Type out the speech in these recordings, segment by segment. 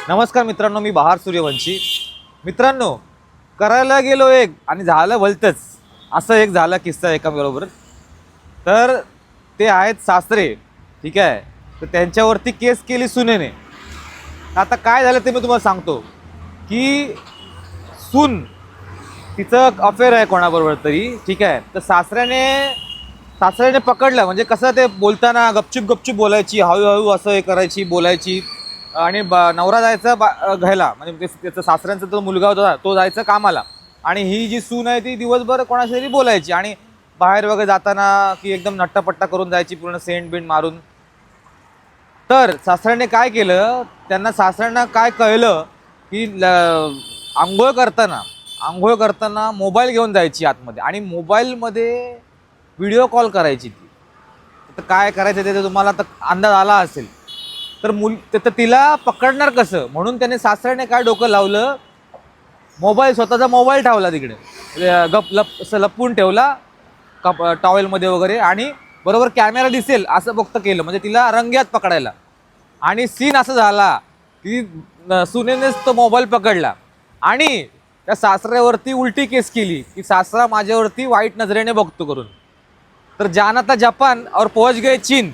नमस्कार मित्रांनो, मी बहार सूर्यवंशी. मित्रांनो, करायला गेलो एक आणि झालं भलतंच. असं एक झाला किस्सा एकाबरोबर. तर ते आहेत सासरे, ठीक आहे. तर त्यांच्यावरती केस केली सुनेने. आता काय झालं ते मी तुम्हाला सांगतो की सून तिचं अफेअर आहे कोणाबरोबर तरी, ठीक आहे. तर सासऱ्याने पकडलं. म्हणजे कसं ते बोलताना गपचूप गपचूप बोलायची, हळूहळू असं हे करायची, बोलायची. आणि नवरा जायचा घ्यायला, म्हणजे त्याचा सासऱ्यांचा जो मुलगा होता तो जायचा कामाला, आणि ही जी सून आहे ती दिवसभर कोणाशी तरी बोलायची. आणि बाहेर वगैरे जाताना की एकदम नट्टापट्टा करून जायची, पूर्ण सेंट बिंट मारून. तर सासऱ्याने काय केलं, सासऱ्यांना काय कळलं की आंघोळ करताना मोबाईल घेऊन जायची आतमध्ये, आणि मोबाईलमध्ये व्हिडिओ कॉल करायची ती. तर काय करायचं ते तुम्हाला तर अंदाज आला असेल. तर तिला पकडणार कसं, म्हणून त्याने सासऱ्याने काय डोकं लावलं, स्वतःचा मोबाईल ठेवला तिकडे, असं लपवून ठेवला टॉवेलमध्ये वगैरे, आणि बरोबर कॅमेरा दिसेल असं फक्त केलं, म्हणजे तिला रंग्यात पकडायला. आणि सीन असं झाला की सुनेनेच तो मोबाईल पकडला आणि त्या सासऱ्यावरती उलटी केस केली की सासरा माझ्यावरती वाईट नजरेने बघतो करून. तर जाना था जपान और पोहोच गए चीन,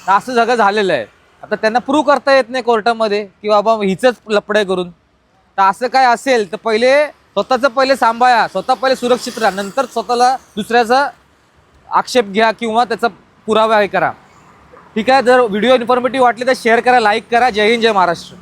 असं सगळं झालेलं आहे. आता त्यांना प्रूव्ह करता येत नाही कोर्टामध्ये की बाबा हिचंच लफडे करून. तर असं काय असेल तर स्वतःचं सांभाळा, स्वतः पहिले सुरक्षित राहा, नंतर स्वतःला दुसऱ्याचा आक्षेप घ्या किंवा त्याचा पुरावा हे करा, ठीक आहे. जर व्हिडिओ इन्फॉर्मेटिव्ह वाटले तर शेअर करा, लाईक करा. जय हिंद, जय महाराष्ट्र.